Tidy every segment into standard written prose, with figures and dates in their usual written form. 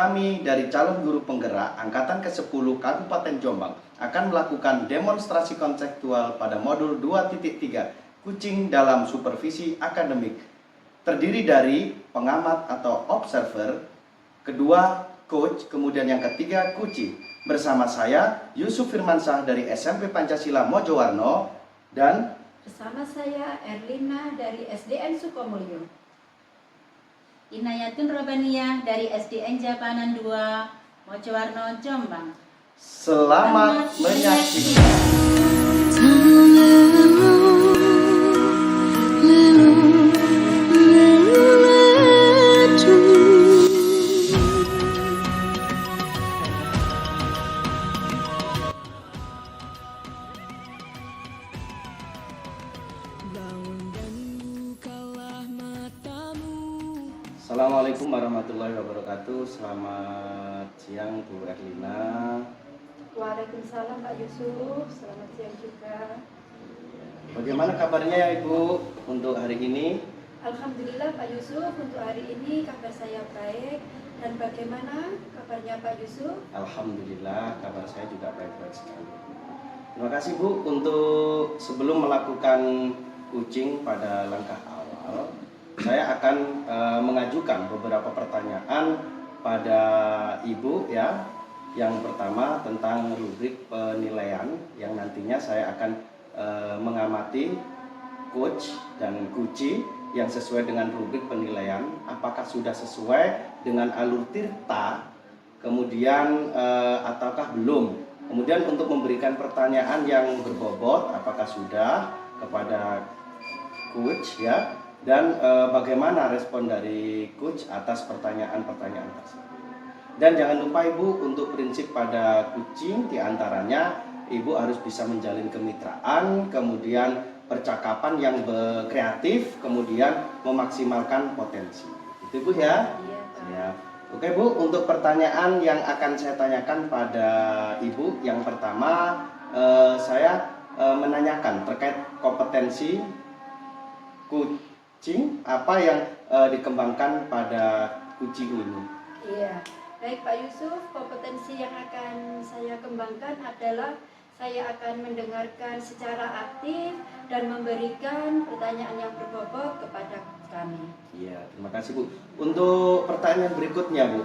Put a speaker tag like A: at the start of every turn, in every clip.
A: kami dari calon guru penggerak Angkatan ke-10 Kabupaten Jombang akan melakukan demonstrasi konseptual pada modul 2.3 kucing dalam supervisi akademik. Terdiri dari pengamat atau observer, kedua coach, kemudian yang ketiga kucing. Bersama saya Yusuf Firmansyah dari SMP Pancasila Mojowarno dan
B: bersama saya Erlina dari SDN Sukomulyo.
C: Inayatun Robaniyah dari SDN Japanan 2, Mojowarno, Jombang.
A: Selamat menyaksikan. Assalamualaikum warahmatullahi wabarakatuh. Selamat siang Bu Erlina.
B: Waalaikumsalam Pak Yusuf. Selamat siang juga.
A: Bagaimana kabarnya ya Ibu untuk hari ini?
B: Alhamdulillah Pak Yusuf, untuk hari ini kabar saya baik. Dan bagaimana kabarnya Pak Yusuf?
A: Alhamdulillah kabar saya juga baik-baik sekali. Terima kasih Bu untuk sebelum melakukan kucing pada langkah awal, saya akan mengajukan beberapa pertanyaan pada Ibu ya. Yang pertama tentang rubrik penilaian yang nantinya saya akan mengamati coach dan kuci yang sesuai dengan rubrik penilaian. Apakah sudah sesuai dengan alur tirta, kemudian ataukah belum. Kemudian untuk memberikan pertanyaan yang berbobot, apakah sudah kepada coach ya. Dan bagaimana respon dari coach atas pertanyaan-pertanyaan tersebut. Dan jangan lupa Ibu untuk prinsip pada kucing diantaranya Ibu harus bisa menjalin kemitraan, kemudian percakapan yang kreatif, kemudian memaksimalkan potensi. Itu Bu ya?
B: Iya Pak.
A: Ya. Oke Bu, untuk pertanyaan yang akan saya tanyakan pada Ibu, yang pertama saya menanyakan terkait kompetensi kucing apa yang dikembangkan pada kucing ini.
B: Iya. Baik Pak Yusuf, kompetensi yang akan saya kembangkan adalah saya akan mendengarkan secara aktif dan memberikan pertanyaan yang berbobot kepada kami.
A: Iya, terima kasih Bu. Untuk pertanyaan berikutnya Bu,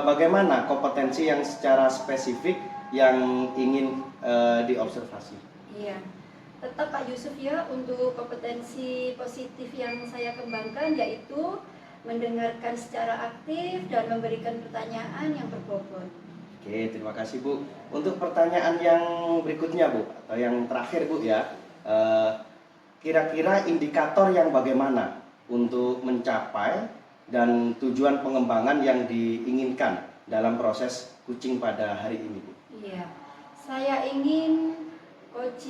A: bagaimana kompetensi yang secara spesifik yang ingin diobservasi?
B: Iya. Tetap Pak Yusuf ya, untuk kompetensi positif yang saya kembangkan yaitu mendengarkan secara aktif dan memberikan pertanyaan yang berbobot.
A: Oke, terima kasih Bu. Untuk pertanyaan yang berikutnya Bu, atau yang terakhir Bu ya, kira-kira indikator yang bagaimana untuk mencapai dan tujuan pengembangan yang diinginkan dalam proses kucing pada hari ini Bu?
B: Iya, saya ingin coach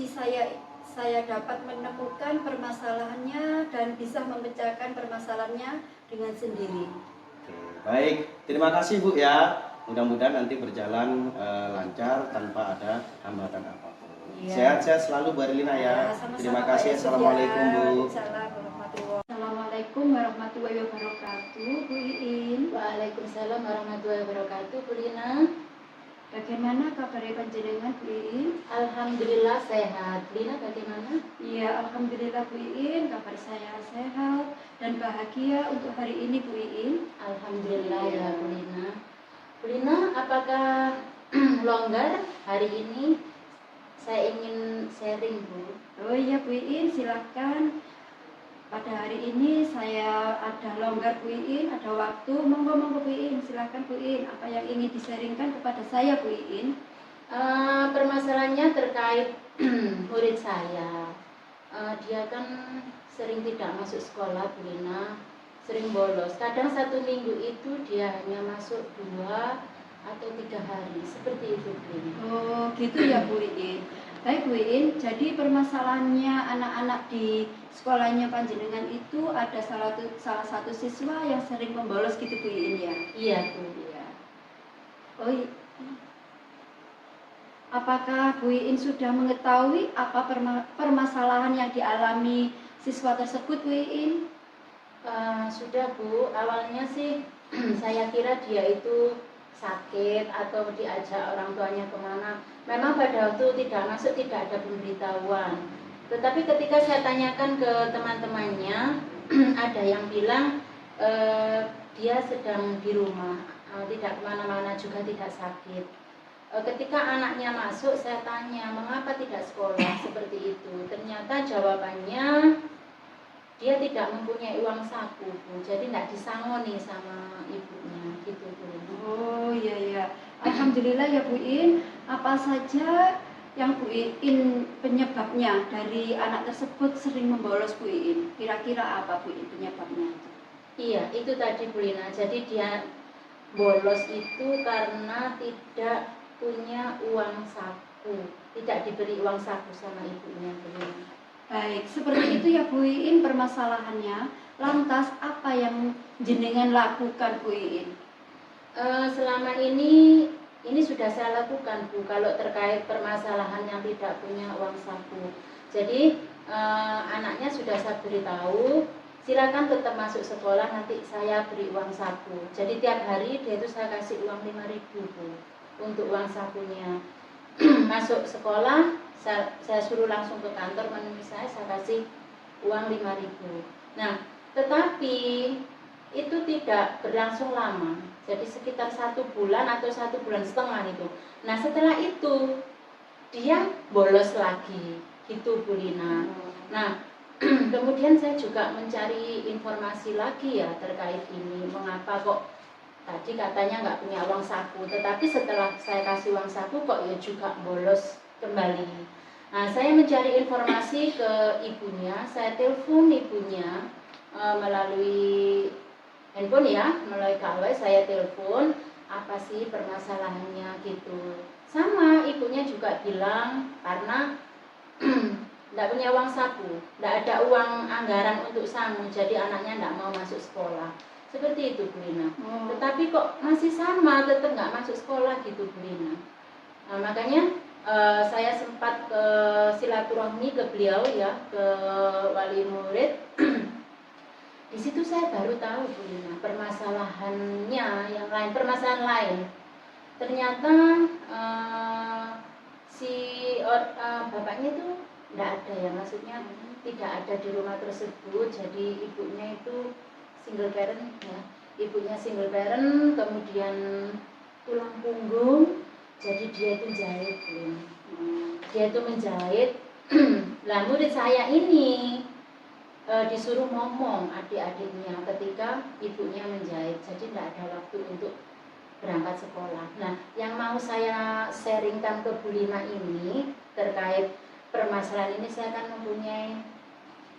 B: saya dapat menemukan permasalahannya dan bisa memecahkan permasalahannya dengan sendiri.
A: Oke, baik, terima kasih Bu ya. Mudah-mudahan nanti berjalan lancar tanpa ada hambatan apapun.
B: Iya.
A: Sehat-sehat selalu Bu Erlina ya.
B: Sama-sama,
A: Terima
B: Pak
A: kasih.
B: Yusuf,
A: Assalamualaikum
B: ya.
A: Bu.
B: Assalamualaikum warahmatullahi wabarakatuh. Bu Iin.
C: Waalaikumsalam warahmatullahi wabarakatuh, Bu Lina.
B: Bagaimana kabarnya panjenengan Bu Iin?
C: Alhamdulillah sehat. Lina bagaimana?
B: Iya, alhamdulillah Bu Iin, kabar saya sehat dan bahagia untuk hari ini Bu Iin.
C: Alhamdulillah ya Bu Lina. Bu Lina, apakah longgar hari ini? Saya ingin sharing Bu.
B: Oh iya Bu Iin, silakan. Pada hari ini saya ada longgar Bu Iin, ada waktu. Monggo Bu Iin, silakan Bu Iin. Apa yang ingin disaringkan kepada saya Bu Iin?
C: Permasalahannya terkait murid saya. Dia kan sering tidak masuk sekolah Bu Lina, sering bolos. Kadang satu minggu itu dia hanya masuk 2 atau 3 hari. Seperti itu Bu Lina.
B: Oh gitu ya Bu Iin. Baik Bu Iin, jadi permasalahannya anak-anak di sekolahnya panjenengan itu ada salah satu siswa yang sering membolos gitu Bu Iin ya?
C: Iya Bu.
B: Iya. Oh iya. Apakah Bu Iin sudah mengetahui apa permasalahan yang dialami siswa tersebut Bu Iin?
C: Sudah Bu, awalnya sih saya kira dia itu sakit atau diajak orang tuanya kemana, memang pada waktu tidak masuk tidak ada pemberitahuan. Tetapi ketika saya tanyakan ke teman-temannya, ada yang bilang dia sedang di rumah, tidak kemana-mana juga tidak sakit. Ketika anaknya masuk, saya tanya mengapa tidak sekolah seperti itu. Ternyata jawabannya dia tidak mempunyai uang saku, Bu. Jadi tidak disangoni sama ibunya, gitu Bu.
B: Oh iya ya, alhamdulillah ya Bu In. Apa saja yang Bu In penyebabnya dari anak tersebut sering membolos Bu In? Kira-kira apa Bu In penyebabnya?
C: Iya, itu tadi Bu Lina. Jadi dia bolos itu karena tidak punya uang saku, tidak diberi uang saku sama ibunya Bu Lina.
B: Baik, seperti itu ya Bu In permasalahannya. Lantas apa yang jenengan lakukan Bu In?
C: Selama ini sudah saya lakukan Bu, kalau terkait permasalahan yang tidak punya uang saku. Jadi anaknya sudah saya beritahu, silakan tetap masuk sekolah, nanti saya beri uang saku. Jadi tiap hari dia itu saya kasih uang 5.000 Bu untuk uang sakunya. Masuk sekolah saya suruh langsung ke kantor menemui saya kasih uang 5.000. Nah, tetapi itu tidak berlangsung lama. Jadi sekitar 1 bulan atau 1,5 bulan itu. Nah, setelah itu dia bolos lagi, gitu Bu Lina. Nah, kemudian saya juga mencari informasi lagi ya terkait ini. Mengapa kok tadi katanya nggak punya uang saku, tetapi setelah saya kasih uang saku kok ya juga bolos kembali. Nah, saya mencari informasi ke ibunya, saya telepon ibunya melalui handphone ya, melalui KW saya telepon, apa sih permasalahannya gitu. Sama ibunya juga bilang karena tidak punya uang saku, tidak ada uang anggaran untuk sangu, jadi anaknya tidak mau masuk sekolah. Seperti itu Bu Lina. Tetapi kok masih sama, tetap nggak masuk sekolah gitu Bu Lina. Nah, makanya saya sempat ke silaturahmi ke beliau ya, ke wali murid. Di situ saya baru tahu Bu Lina permasalahannya yang lain, permasalahan lain. Ternyata bapaknya itu tidak ada ya, maksudnya tidak ada di rumah tersebut. Jadi ibunya itu single parent ya, ibunya single parent, kemudian tulang punggung. Jadi dia itu jahit Bu. Dia itu menjahit. Lah murid saya ini disuruh ngomong adik-adiknya ketika ibunya menjahit, jadi tidak ada waktu untuk berangkat sekolah. Nah, yang mau saya sharingkan ke Bu Lina ini terkait permasalahan ini, saya akan mempunyai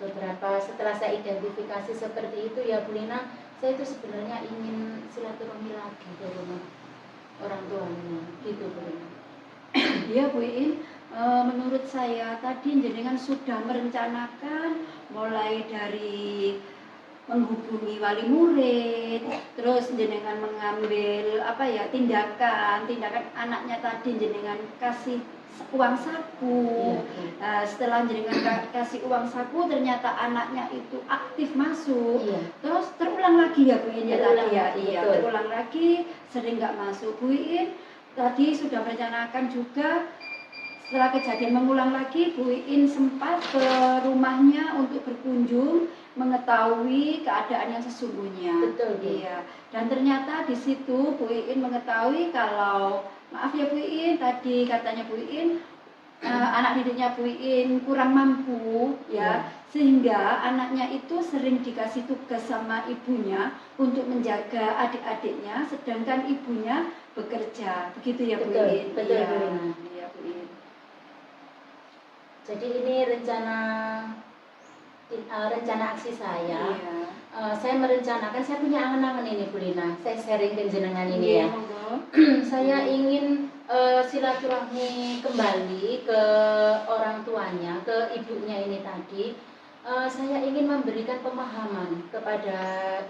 C: beberapa, setelah saya identifikasi seperti itu ya Bu Lina, saya itu sebenarnya ingin silaturahmi lagi ke rumah orang tuanya, gitu Bu Lina.
B: Iya Bu In, menurut saya tadi jenengan sudah merencanakan mulai dari menghubungi wali murid, terus jenengan mengambil tindakan anaknya tadi jenengan kasih uang saku. Setelah jenengan kasih uang saku, ternyata anaknya itu aktif masuk. Terus terulang lagi ya Bu In ya tadi ya. Iya, terulang lagi, sering nggak masuk. Bu In tadi sudah merencanakan juga. Setelah kejadian mengulang lagi, Bu In sempat ke rumahnya untuk berkunjung, mengetahui keadaan yang sesungguhnya.
C: Betul,
B: iya. Dan ternyata di situ Bu In mengetahui kalau, maaf ya Bu In, tadi katanya Bu In, anak didiknya Bu In kurang mampu ya, sehingga anaknya itu sering dikasih tugas sama ibunya untuk menjaga adik-adiknya, sedangkan ibunya bekerja. Begitu ya Bu In.
C: Betul,
B: iya.
C: Bu Lina.
B: Iya Bu In.
C: Jadi ini rencana aksi saya.
B: Iya.
C: Saya merencanakan, saya punya angan-angan ini Bu Lina, saya sharing ke jenengan ini ya. Saya ingin silaturahmi kembali ke orang tuanya, ke ibunya ini tadi. Saya ingin memberikan pemahaman kepada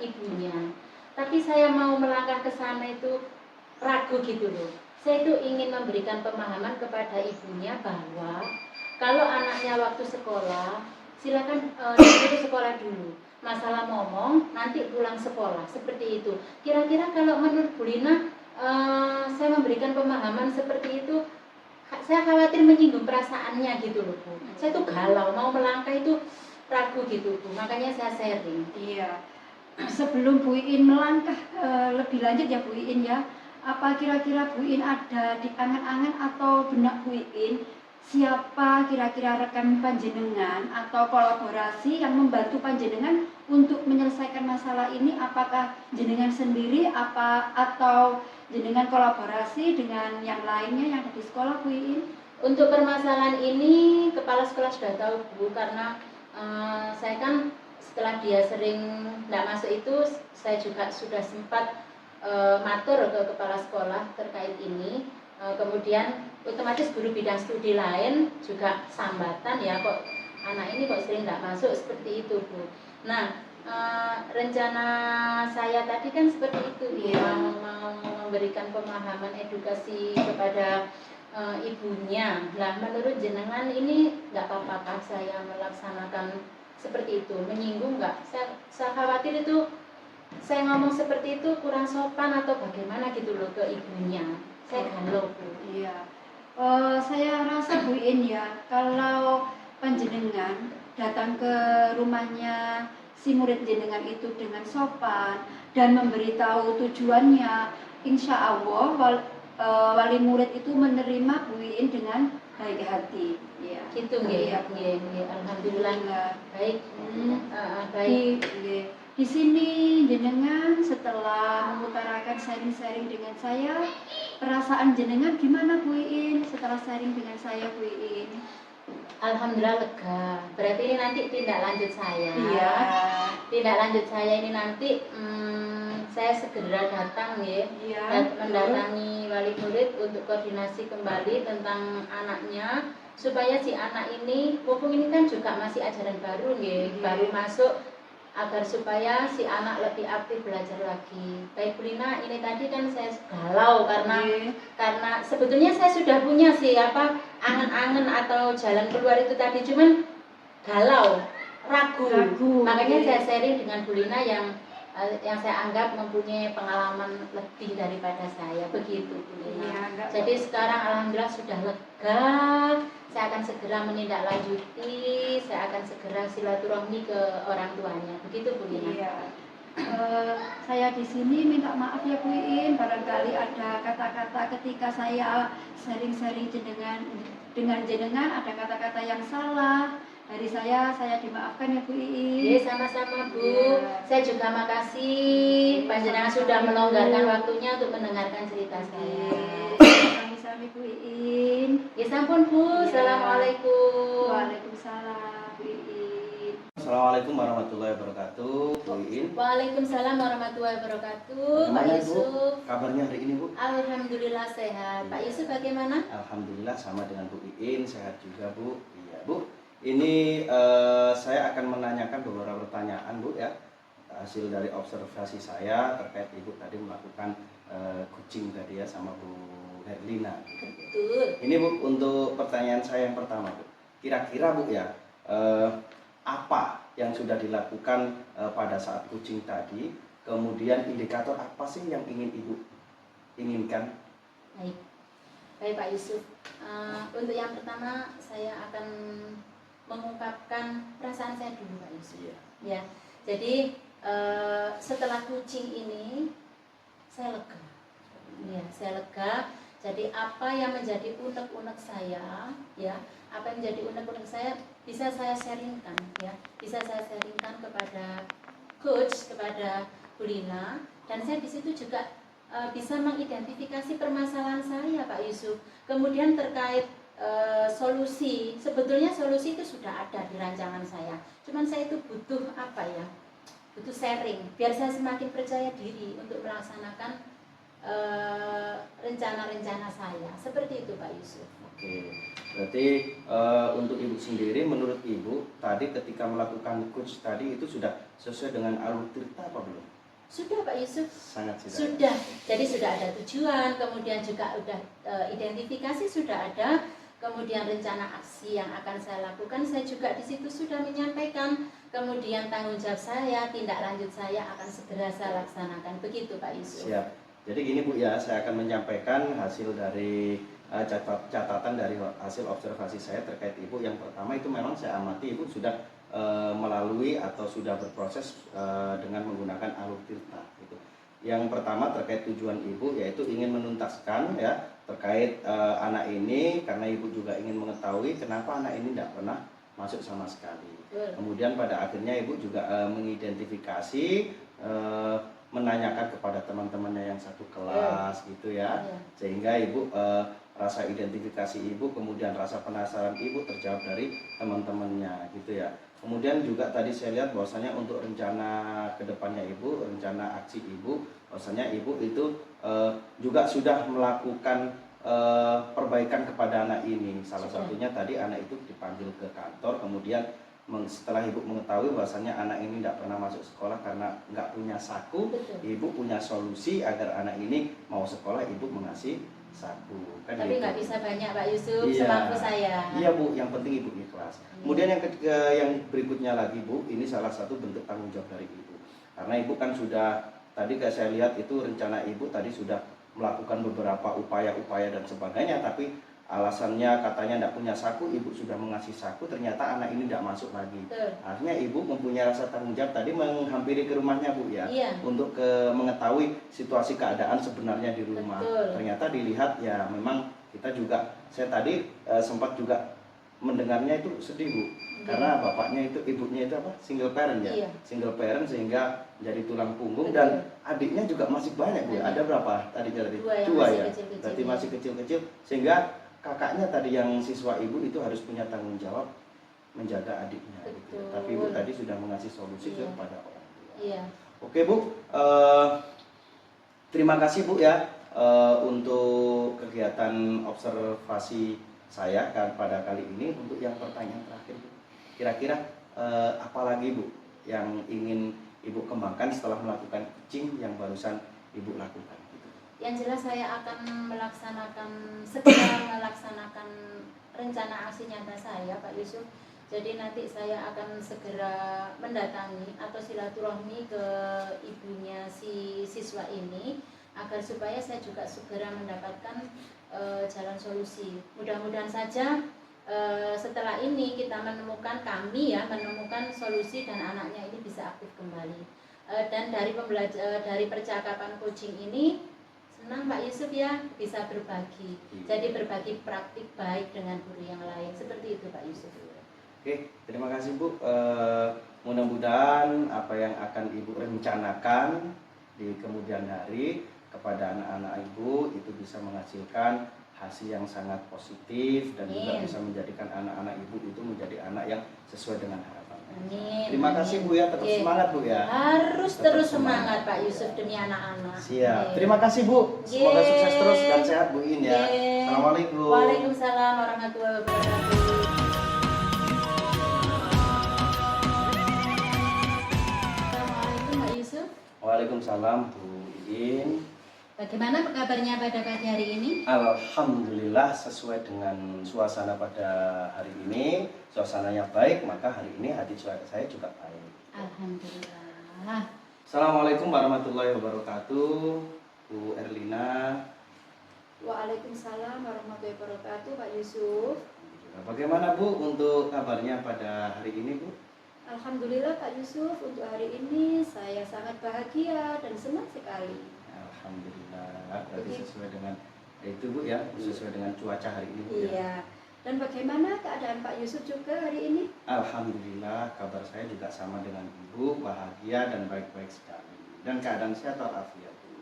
C: ibunya, tapi saya mau melangkah ke sana itu ragu gitu loh. Saya itu ingin memberikan pemahaman kepada ibunya bahwa kalau anaknya waktu sekolah, silakan disuruh sekolah dulu. Masalah ngomong nanti pulang sekolah, seperti itu. Kira-kira kalau menurut Bu Lina pemahaman seperti itu, saya khawatir menyinggung perasaannya gitu loh Bu. Saya tuh galau, mau melangkah itu ragu gitu Bu, makanya saya sharing.
B: Iya. Sebelum Bu Iin melangkah lebih lanjut ya Bu Iin ya, apa kira-kira Bu Iin ada di angan-angan atau benak Bu Iin siapa kira-kira rekan panjenengan atau kolaborasi yang membantu panjenengan untuk menyelesaikan masalah ini? Apakah jenengan sendiri atau jenengan kolaborasi dengan yang lainnya yang ada di sekolah Bu Iin?
C: Untuk permasalahan ini kepala sekolah sudah tahu Bu, karena saya kan setelah dia sering tidak masuk itu, saya juga sudah sempat matur ke kepala sekolah terkait ini. Kemudian otomatis guru bidang studi lain juga sambatan ya, kok anak ini kok sering tidak masuk seperti itu Bu. Nah rencana saya tadi kan seperti itu, mau memberikan pemahaman edukasi kepada ibunya. Nah menurut jenengan ini nggak apa-apa saya melaksanakan seperti itu, menyinggung nggak? Saya khawatir itu saya ngomong seperti itu kurang sopan atau bagaimana gitu loh ke ibunya. Saya galau Bu.
B: Iya. Saya rasa Bu Iin ya, kalau panjenengan datang ke rumahnya si murid jenengan itu dengan sopan dan memberitahu tujuannya, insya Allah wali murid itu menerima Bu Iin dengan baik hati. Ya.
C: Gitu nggih.
B: Iya,
C: Nggih, alhamdulillah. Baik.
B: Baik.
C: Baik.
B: Di sini jenengan setelah mengutarakan sharing-sharing dengan saya, perasaan jenengan gimana Bu Iin setelah sharing dengan saya Bu Iin?
C: Alhamdulillah lega. Berarti ini nanti tindak lanjut saya.
B: Iya.
C: Tindak lanjut saya ini nanti saya segera datang ya,
B: Iya.
C: mendatangi wali murid untuk koordinasi kembali tentang anaknya, supaya si anak ini, mumpung ini kan juga masih ajaran baru ya, baru masuk, agar supaya si anak lebih aktif belajar lagi. Baik Bu Lina, ini tadi kan saya galau karena sebetulnya saya sudah punya sih angan-angan atau jalan keluar itu tadi, cuman galau, ragu. Makanya saya sharing dengan Bu Lina yang saya anggap mempunyai pengalaman lebih daripada saya, begitu Bu Lina. Jadi sekarang alhamdulillah sudah lega. Saya akan segera menindaklanjuti, saya akan segera silaturahmi ke orang tuanya. Begitu Bu Lina.
B: Iya. Saya di sini minta maaf ya Bu Iin, barangkali ada kata-kata ketika saya sharing-sharing dengan jenengan ada kata-kata yang salah. Dari saya dimaafkan ya Bu Iin.
C: Iya, sama-sama Bu. Saya juga makasih panjenengan sudah melonggarkan waktunya untuk mendengarkan cerita saya.
B: Sami-sami Bu Iin.
C: Ya sampun Bu. Assalamualaikum.
B: Waalaikumsalam Bu Iin.
A: Assalamualaikum warahmatullahi wabarakatuh, Bu Iin.
C: Waalaikumsalam warahmatullahi wabarakatuh. Pak
A: Bagaimana,
C: Yusuf.
A: Kabarnya hari ini Bu?
C: Alhamdulillah sehat. Pak Yusuf bagaimana?
A: Alhamdulillah sama dengan Bu Iin, sehat juga Bu. Iya Bu. Ini saya akan menanyakan beberapa pertanyaan Bu ya, hasil dari observasi saya terkait Ibu tadi melakukan coaching tadi ya sama Bu Herlina.
C: Betul.
A: Ini Bu, untuk pertanyaan saya yang pertama Bu, kira-kira Bu ya, apa yang sudah dilakukan pada saat coaching tadi, kemudian indikator apa sih yang ingin Ibu inginkan?
C: Baik Pak Yusuf. Untuk yang pertama saya akan mengungkapkan perasaan saya dulu Pak Yusuf. Ya, jadi setelah coaching ini saya lega. Ya, saya lega. Jadi apa yang menjadi unek-unek saya, ya, apa yang menjadi unek-unek saya bisa saya sharingkan, ya, bisa saya sharingkan kepada coach, kepada Bu Lina, dan saya di situ juga bisa mengidentifikasi permasalahan saya Pak Yusuf. Kemudian terkait solusi, sebetulnya solusi itu sudah ada di rancangan saya. Cuman saya itu butuh apa ya? Butuh sharing, biar saya semakin percaya diri untuk melaksanakan rencana-rencana saya. Seperti itu Pak Yusuf.
A: Oke, berarti untuk Ibu sendiri, menurut Ibu tadi ketika melakukan coach tadi itu sudah sesuai dengan alur cerita apa belum?
C: Sudah Pak Yusuf.
A: Sangat
C: Sudah. Jadi sudah ada tujuan, kemudian juga sudah identifikasi sudah ada. Kemudian rencana aksi yang akan saya lakukan, saya juga di situ sudah menyampaikan. Kemudian tanggung jawab saya, tindak lanjut saya akan segera saya laksanakan. Begitu Pak Yusuf.
A: Siap. Jadi gini Bu ya, saya akan menyampaikan hasil dari catatan dari hasil observasi saya terkait Ibu. Yang pertama itu memang saya amati Ibu sudah melalui atau sudah berproses dengan menggunakan alur tirta gitu. Yang pertama terkait tujuan Ibu yaitu ingin menuntaskan ya terkait anak ini, karena Ibu juga ingin mengetahui kenapa anak ini tidak pernah masuk sama sekali. Kemudian pada akhirnya Ibu juga mengidentifikasi, menanyakan kepada teman-temannya yang satu kelas gitu ya, sehingga Ibu rasa identifikasi Ibu, kemudian rasa penasaran Ibu terjawab dari teman-temannya gitu ya. Kemudian juga tadi saya lihat bahwasanya untuk rencana kedepannya Ibu, rencana aksi Ibu, bahwasanya Ibu itu juga sudah melakukan perbaikan kepada anak ini. Salah satunya tadi anak itu dipanggil ke kantor, kemudian setelah Ibu mengetahui bahwasannya anak ini tidak pernah masuk sekolah karena nggak punya saku, Ibu punya solusi agar anak ini mau sekolah, Ibu mengasih saku. Kan
C: tapi nggak bisa banyak Pak Yusuf, semampu saya.
A: Iya Bu, yang penting Ibu ikhlas. Kemudian yang ketiga, yang berikutnya lagi Bu, ini salah satu bentuk tanggung jawab dari Ibu. Karena Ibu kan sudah, tadi kayak saya lihat itu rencana Ibu tadi sudah melakukan beberapa upaya-upaya dan sebagainya, tapi alasannya katanya tidak punya saku, Ibu sudah mengasih saku, ternyata anak ini tidak masuk lagi. Akhirnya Ibu mempunyai rasa tanggung jawab tadi menghampiri ke rumahnya Bu ya, untuk mengetahui situasi keadaan sebenarnya di rumah. Ternyata dilihat ya memang kita juga, saya tadi sempat juga mendengarnya itu sedih Bu, karena bapaknya itu, ibunya itu apa, single parent ya, single parent sehingga jadi tulang punggung. Dan adiknya juga masih banyak Bu, ada berapa tadi? Dua ya, berarti masih kecil-kecil, sehingga kakaknya tadi yang siswa Ibu itu harus punya tanggung jawab menjaga adiknya gitu. Tapi Ibu tadi sudah mengasih solusi kepada orang tua. Oke Bu, terima kasih Bu ya untuk kegiatan observasi saya pada kali ini. Untuk yang pertanyaan terakhir Bu, kira-kira apa lagi Bu yang ingin Ibu kembangkan setelah melakukan coaching yang barusan Ibu lakukan?
C: Yang jelas saya akan segera melaksanakan rencana aksi nyata saya Pak Yusuf. Jadi nanti saya akan segera mendatangi atau silaturahmi ke ibunya si siswa ini, agar supaya saya juga segera mendapatkan jalan solusi. Mudah-mudahan saja setelah ini kita menemukan solusi dan anaknya ini bisa aktif kembali. Dan dari percakapan coaching ini, senang Pak Yusuf ya bisa berbagi. Jadi berbagi praktik baik dengan guru yang lain. Seperti itu Pak Yusuf.
A: Oke, terima kasih Bu. Mudah-mudahan apa yang akan Ibu rencanakan di kemudian hari kepada anak-anak Ibu itu bisa menghasilkan hasil yang sangat positif dan juga bisa menjadikan anak-anak Ibu itu menjadi anak yang sesuai dengan harapan. Terima kasih Bu ya, tetap semangat Bu ya.
C: Harus terus semangat Pak Yusuf demi anak-anak.
A: Siap. Terima kasih Bu. Semoga sukses terus dan sehat Bu In ya. Assalamualaikum.
C: Waalaikumsalam warahmatullahi wabarakatuh. Assalamualaikum Pak Yusuf.
A: Waalaikumsalam Bu In.
C: Bagaimana kabarnya pada pagi hari ini?
A: Alhamdulillah sesuai dengan suasana pada hari ini. Suasananya baik, maka hari ini hati saya juga baik.
C: Alhamdulillah.
A: Assalamualaikum warahmatullahi wabarakatuh, Bu Erlina.
B: Waalaikumsalam warahmatullahi wabarakatuh Pak Yusuf.
A: Bagaimana Bu untuk kabarnya pada hari ini Bu?
B: Alhamdulillah Pak Yusuf, untuk hari ini saya sangat bahagia dan senang sekali.
A: Alhamdulillah, berarti sesuai dengan itu Bu ya, sesuai dengan cuaca hari ini Bu ya.
B: Iya. Dan bagaimana keadaan Pak Yusuf juga hari ini?
A: Alhamdulillah, kabar saya juga sama dengan Ibu, bahagia dan baik-baik sekali. Dan keadaan sehat walafiat Bu.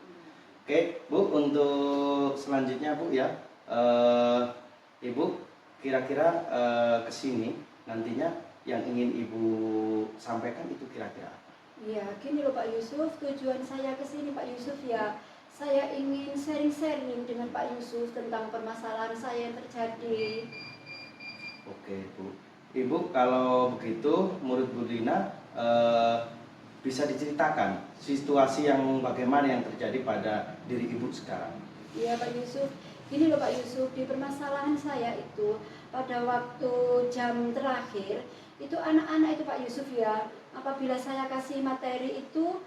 A: Oke Bu, untuk selanjutnya Bu ya, Ibu kira-kira kesini nantinya yang ingin Ibu sampaikan itu kira-kira apa?
B: Ya, gini loh Pak Yusuf, tujuan saya kesini Pak Yusuf ya, saya ingin sharing-sharing dengan Pak Yusuf tentang permasalahan saya yang terjadi.
A: Oke Bu, Ibu kalau begitu menurut Bu Dina bisa diceritakan situasi yang bagaimana yang terjadi pada diri Ibu sekarang?
B: Iya Pak Yusuf, gini loh Pak Yusuf, di permasalahan saya itu pada waktu jam terakhir itu anak-anak itu Pak Yusuf ya, apabila saya kasih materi itu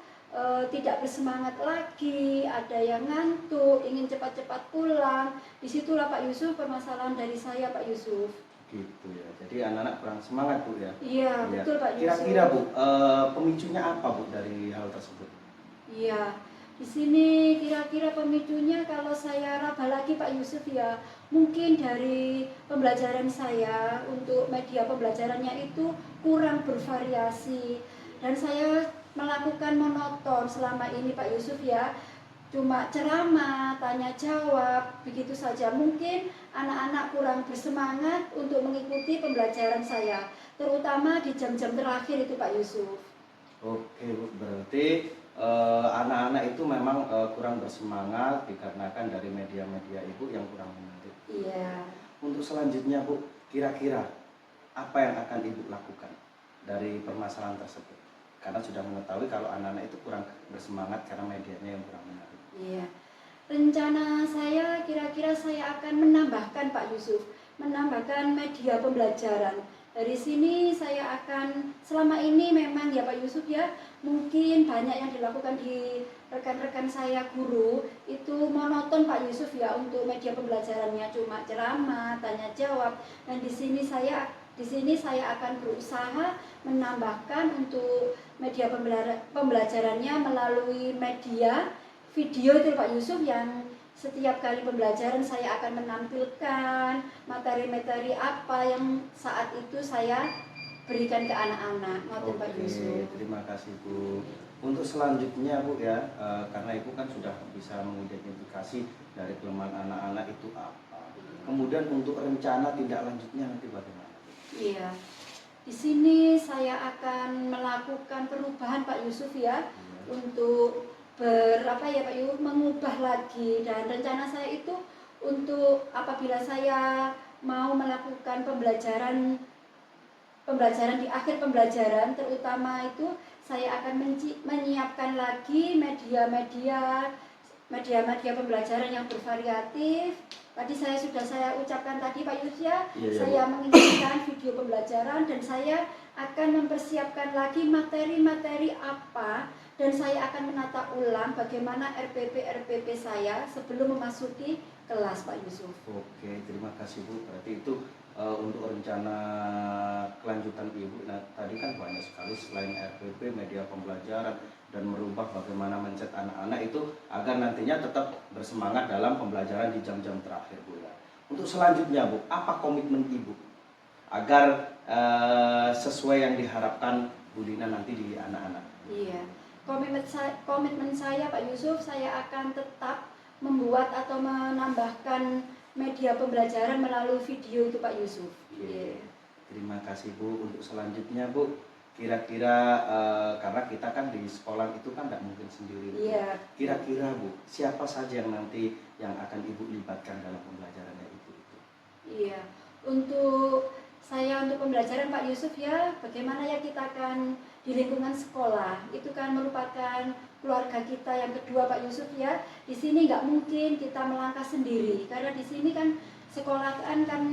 B: tidak bersemangat lagi, ada yang ngantuk, ingin cepat-cepat pulang. Disitulah Pak Yusuf permasalahan dari saya, Pak Yusuf.
A: Gitu ya. Jadi anak-anak kurang semangat Bu ya.
B: Iya,
A: Iya.
B: betul Pak Yusuf.
A: Kira-kira Bu, pemicunya apa Bu dari hal tersebut?
B: Iya, di sini kira-kira pemicunya kalau saya raba lagi Pak Yusuf ya, mungkin dari pembelajaran saya untuk media pembelajarannya itu kurang bervariasi dan saya melakukan monoton selama ini Pak Yusuf ya. Cuma ceramah, tanya jawab, begitu saja. Mungkin anak-anak kurang bersemangat untuk mengikuti pembelajaran saya, terutama di jam-jam terakhir itu Pak Yusuf.
A: Oke Bu, berarti anak-anak itu memang kurang bersemangat dikarenakan dari media-media Ibu yang kurang menarik.
B: Iya.
A: Untuk selanjutnya Bu, kira-kira apa yang akan Ibu lakukan dari permasalahan tersebut? Karena sudah mengetahui kalau anak-anak itu kurang bersemangat karena medianya yang kurang menarik.
B: Iya, rencana saya kira-kira saya akan menambahkan Pak Yusuf, menambahkan media pembelajaran. Dari sini saya akan, selama ini memang ya Pak Yusuf ya, mungkin banyak yang dilakukan di rekan-rekan saya guru, itu monoton Pak Yusuf ya untuk media pembelajarannya, cuma ceramah, tanya jawab. Dan di sini saya akan berusaha menambahkan untuk media pembelajarannya melalui media video itu Pak Yusuf, yang setiap kali pembelajaran saya akan menampilkan materi-materi apa yang saat itu saya berikan ke anak-anak. Ngoten Pak Yusuf.
A: Terima kasih Bu. Untuk selanjutnya Bu ya, karena Ibu kan sudah bisa mengidentifikasi dari kelemahan anak-anak itu apa. Kemudian untuk rencana tindak lanjutnya nanti bagaimana?
B: Iya. Di sini saya akan melakukan perubahan Pak Yusuf ya, untuk Pak Yusuf, mengubah lagi. Dan rencana saya itu untuk apabila saya mau melakukan pembelajaran di akhir pembelajaran, terutama itu saya akan menyiapkan lagi media pembelajaran yang bervariatif. Tadi sudah saya ucapkan tadi Pak Yus ya, saya menginginkan video pembelajaran dan saya akan mempersiapkan lagi materi-materi apa, dan saya akan menata ulang bagaimana RPP saya sebelum memasuki kelas Pak Yusuf.
A: Oke, terima kasih Bu. Berarti itu untuk rencana kelanjutan Ibu. Nah, tadi kan banyak sekali selain RPP, media pembelajaran, dan merubah bagaimana mindset anak-anak itu agar nantinya tetap bersemangat dalam pembelajaran di jam-jam terakhir Bu ya. Untuk selanjutnya Bu, apa komitmen Ibu agar sesuai yang diharapkan Bu Lina nanti di anak-anak?
B: Iya, komitmen saya Pak Yusuf, saya akan tetap membuat atau menambahkan media pembelajaran melalui video itu Pak Yusuf.
A: Iya. Terima kasih Bu. Untuk selanjutnya Bu, kira-kira karena kita kan di sekolah itu kan tidak mungkin sendiri.
B: Iya.
A: Kira-kira Bu, siapa saja yang nanti yang akan Ibu libatkan dalam pembelajarannya Ibu itu?
B: Iya, untuk pembelajaran Pak Yusuf ya, bagaimana ya kita akan di lingkungan sekolah, itu kan merupakan keluarga kita yang kedua Pak Yusuf ya. Di sini nggak mungkin kita melangkah sendiri, karena di sini kan sekolah kan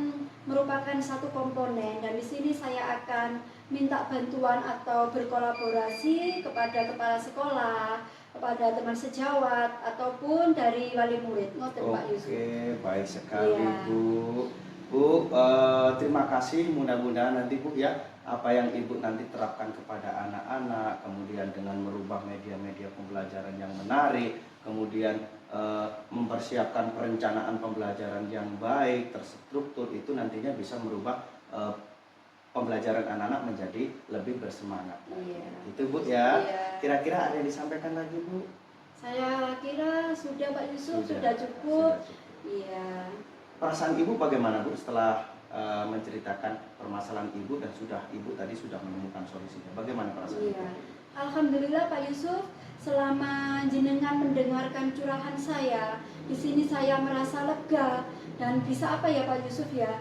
B: merupakan satu komponen, dan di sini saya akan minta bantuan atau berkolaborasi kepada kepala sekolah, kepada teman sejawat, ataupun dari wali murid. Ngoten Pak Yusuf.
A: Oke, baik sekali
B: Iya.
A: Bu, terima kasih. Mudah-mudahan nanti Bu ya, apa yang Ibu nanti terapkan kepada anak-anak, kemudian dengan merubah media-media pembelajaran yang menarik, kemudian mempersiapkan perencanaan pembelajaran yang baik, terstruktur, itu nantinya bisa merubah pembelajaran anak-anak menjadi lebih bersemangat.
B: Iya.
A: Itu Bu ya.
B: Iya.
A: Kira-kira ada yang disampaikan lagi Bu?
B: Saya kira sudah Pak Yusuf, sudah cukup. Iya.
A: Perasaan Ibu bagaimana Bu setelah menceritakan permasalahan Ibu dan Ibu tadi sudah menemukan solusinya? Bagaimana perasaan Ibu?
B: Iya. Alhamdulillah Pak Yusuf, selama jenengan mendengarkan curahan saya, di sini saya merasa lega dan bisa apa ya Pak Yusuf ya?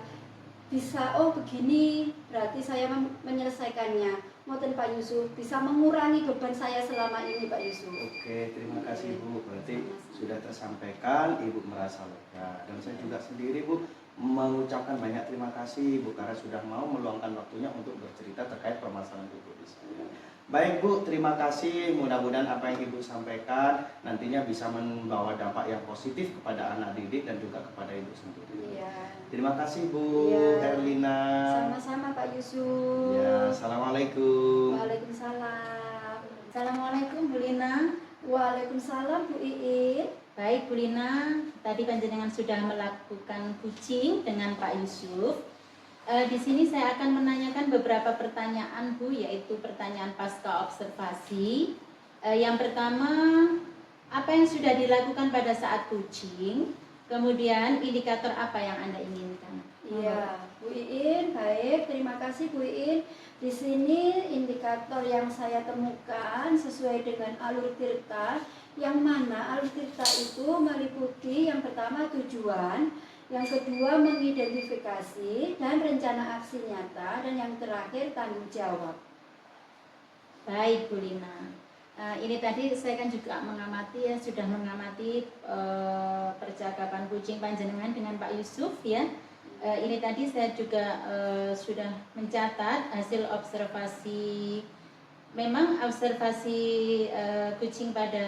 B: Bisa, oh begini, berarti saya menyelesaikannya. Ngoten Pak Yusuf, bisa mengurangi beban saya selama ini Pak Yusuf.
A: Oke, terima kasih Bu. Berarti sudah tersampaikan, Ibu merasa lega. Dan saya juga sendiri Bu mengucapkan banyak terima kasih Bu karena sudah mau meluangkan waktunya untuk bercerita terkait permasalahan Ibu di saya. Baik Bu, terima kasih. Mudah-mudahan apa yang Ibu sampaikan nantinya bisa membawa dampak yang positif kepada anak didik dan juga kepada Ibu sendiri.
B: Iya.
A: Terima kasih Bu
B: Iya.
A: Erlina.
B: Sama-sama Pak Yusuf.
A: Ya, assalamualaikum.
B: Waalaikumsalam.
C: Assalamualaikum Bu Lina.
B: Waalaikumsalam Bu Iin.
C: Baik Bu Lina, tadi panjenengan sudah melakukan coaching dengan Pak Yusuf. Di sini saya akan menanyakan beberapa pertanyaan Bu, yaitu pertanyaan pasca observasi. Yang pertama, apa yang sudah dilakukan pada saat coaching? Kemudian indikator apa yang Anda inginkan?
B: Iya, Bu Iin, baik. Terima kasih Bu Iin. Di sini indikator yang saya temukan sesuai dengan alur tirta, yang mana alur tirta itu meliputi yang pertama tujuan, yang kedua mengidentifikasi dan rencana aksi nyata, dan yang terakhir tanggung jawab.
C: Baik Bu Lina. Ini tadi saya kan juga mengamati ya, sudah mengamati percakapan coaching panjenengan dengan Pak Yusuf ya. Ini tadi saya juga sudah mencatat hasil observasi. Memang observasi coaching pada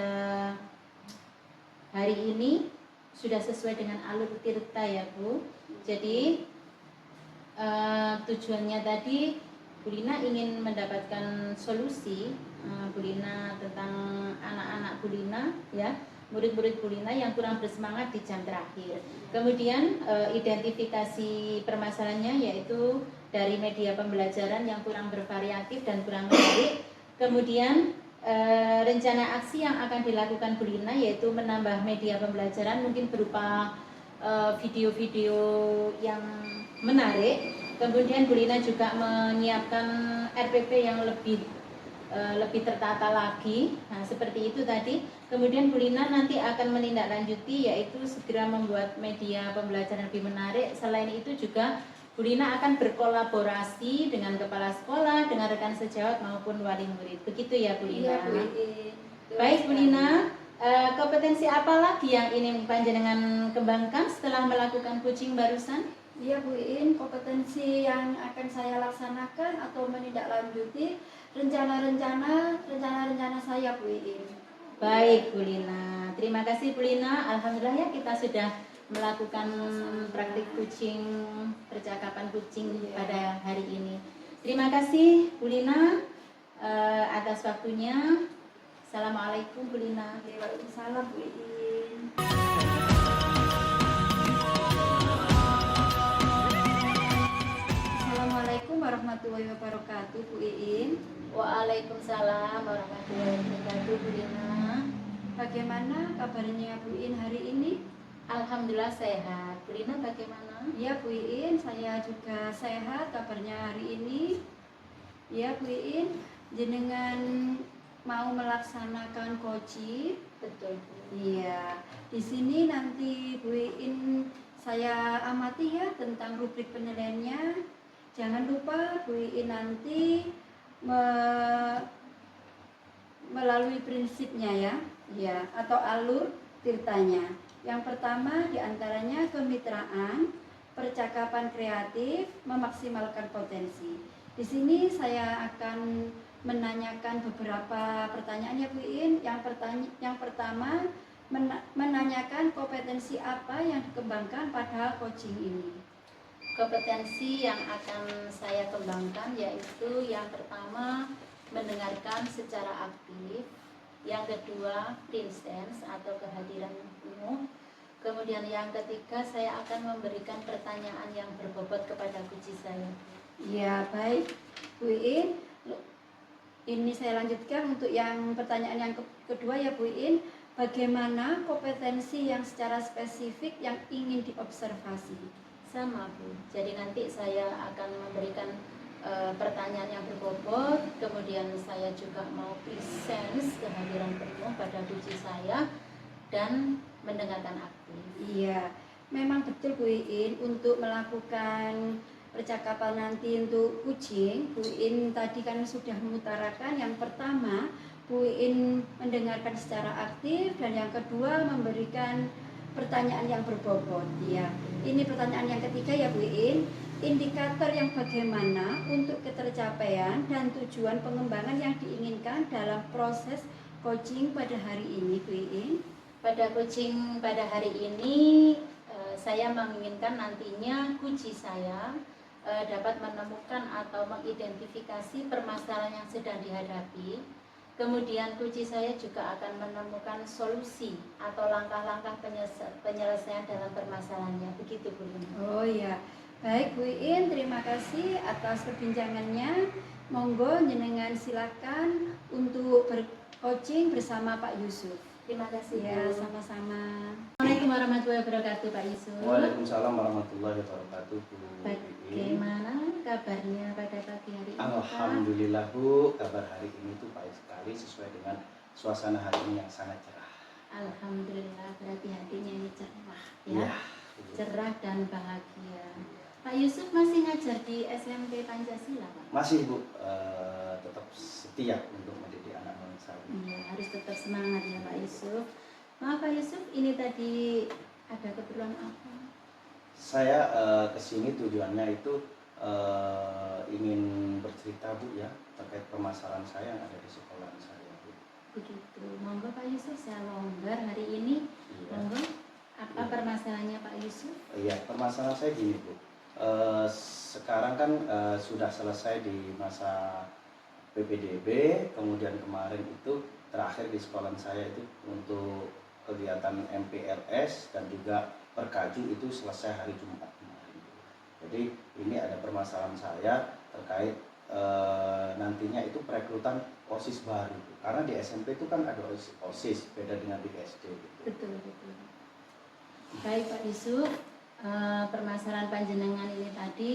C: hari ini sudah sesuai dengan alur tirta ya Bu. Jadi tujuannya tadi Bu Lina ingin mendapatkan solusi Bu Lina tentang anak-anak Bu Lina ya, murid-murid Bu Lina yang kurang bersemangat di jam terakhir. Kemudian identifikasi permasalahannya yaitu dari media pembelajaran yang kurang bervariatif dan kurang menarik. Kemudian rencana aksi yang akan dilakukan Bu Lina yaitu menambah media pembelajaran mungkin berupa video-video yang menarik. Kemudian Bu Lina juga menyiapkan RPP yang lebih tertata lagi. Nah, seperti itu tadi. Kemudian Bu Lina nanti akan menindaklanjuti yaitu segera membuat media pembelajaran lebih menarik. Selain itu juga Bu Lina akan berkolaborasi dengan kepala sekolah, dengan rekan sejawat maupun wali murid. Begitu ya Bu Lina.
B: Iya Bu Iin.
C: Baik Bu Lina, kompetensi apa lagi yang ingin panjenengan kembangkan setelah melakukan coaching barusan?
B: Iya Bu Iin, kompetensi yang akan saya laksanakan atau menindaklanjuti rencana-rencana saya Bu Iin.
C: Baik Bu Lina, terima kasih Bu Lina. Alhamdulillah ya kita sudah melakukan praktik coaching, percakapan coaching pada hari ini. Terima kasih Bu Lina atas waktunya. Assalamualaikum Bu Lina.
B: Waalaikumsalam Bu Iin. Assalamualaikum warahmatullahi wabarakatuh Bu Iin.
C: Waalaikumsalam warahmatullahi wabarakatuh Bu Lina.
B: Bagaimana kabarnya Bu Iin hari ini?
C: Alhamdulillah sehat. Bu Lina bagaimana?
B: Ya Bu Iin, saya juga sehat kabarnya hari ini. Ya Bu Iin, jenengan mau melaksanakan coaching.
C: Betul Bu.
B: Iya, di sini nanti Bu Iin saya amati ya tentang rubrik penilaiannya. Jangan lupa Bu Iin nanti melalui prinsipnya ya, atau alur tirtanya. Yang pertama diantaranya kemitraan, percakapan kreatif, memaksimalkan potensi. Di sini saya akan menanyakan beberapa pertanyaan ya Bu Iin. Yang pertama menanyakan kompetensi apa yang dikembangkan pada coaching ini.
C: Kompetensi yang akan saya kembangkan yaitu yang pertama mendengarkan secara aktif, yang kedua presence atau kehadiran penuh, kemudian yang ketiga saya akan memberikan pertanyaan yang berbobot kepada coach saya.
B: Ya baik Bu Iin, ini saya lanjutkan untuk yang pertanyaan yang kedua ya Bu Iin. Bagaimana kompetensi yang secara spesifik yang ingin diobservasi?
C: Sama Bu, jadi nanti saya akan memberikan pertanyaan yang berbobot, kemudian saya juga mau presence kehadiran penuh pada coach saya dan mendengarkan aktif.
B: Iya, memang betul Bu Iin, untuk melakukan percakapan nanti untuk coaching, Bu Iin tadi kan sudah mengutarakan yang pertama Bu Iin mendengarkan secara aktif, dan yang kedua memberikan pertanyaan yang berbobot. Ya, ini pertanyaan yang ketiga ya Bu Iin. Indikator yang bagaimana untuk ketercapaian dan tujuan pengembangan yang diinginkan dalam proses coaching pada hari ini, Bu Iin?
C: Pada coaching pada hari ini, saya menginginkan nantinya kunci saya dapat menemukan atau mengidentifikasi permasalahan yang sedang dihadapi. Kemudian kunci saya juga akan menemukan solusi atau langkah-langkah penyelesaian dalam permasalahannya. Begitu, Bu Iin.
B: Oh ya, baik Bu Iin, terima kasih atas perbincangannya. Monggo jenengan silakan untuk bercoaching bersama Pak Yusuf.
C: Terima kasih,
B: Ya,
C: Bu.
B: sama-sama.
C: Assalamualaikum warahmatullahi wabarakatuh, Pak Yusuf.
A: Waalaikumsalam warahmatullahi wabarakatuh, Bu Iin.
C: Bagaimana kabarnya pada pagi hari ini, Pak?
A: Alhamdulillah Bu, kabar hari ini tuh baik sekali sesuai dengan suasana hari ini yang sangat cerah.
C: Alhamdulillah, berarti hatinya ini cerah ya,
A: Iya.
C: cerah dan bahagia. Pak Yusuf masih ngajar di SMP Pancasila, Pak?
A: Masih Bu, tetap setia untuk mendidik anak bangsa.
C: Iya, harus tetap semangat ya Pak Yusuf. Maaf Pak Yusuf, ini tadi ada keperluan apa?
A: Saya kesini tujuannya itu ingin bercerita Bu ya terkait permasalahan saya yang ada di sekolah saya Bu.
C: Begitu, monggo Pak Yusuf, saya longgar hari ini.
A: Iya.
C: Monggo, apa permasalahannya Pak Yusuf?
A: Iya, permasalahan saya gini Bu. Sekarang kan sudah selesai di masa PPDB, kemudian kemarin itu terakhir di sekolah saya itu untuk kegiatan MPLS dan juga Perkaju itu selesai hari Jumat kemarin. Jadi ini ada permasalahan saya terkait nantinya itu perekrutan OSIS baru. Karena di SMP itu kan ada OSIS, beda dengan di SD gitu.
C: Betul, betul. Baik Pak Yusuf, permasalahan panjenengan ini tadi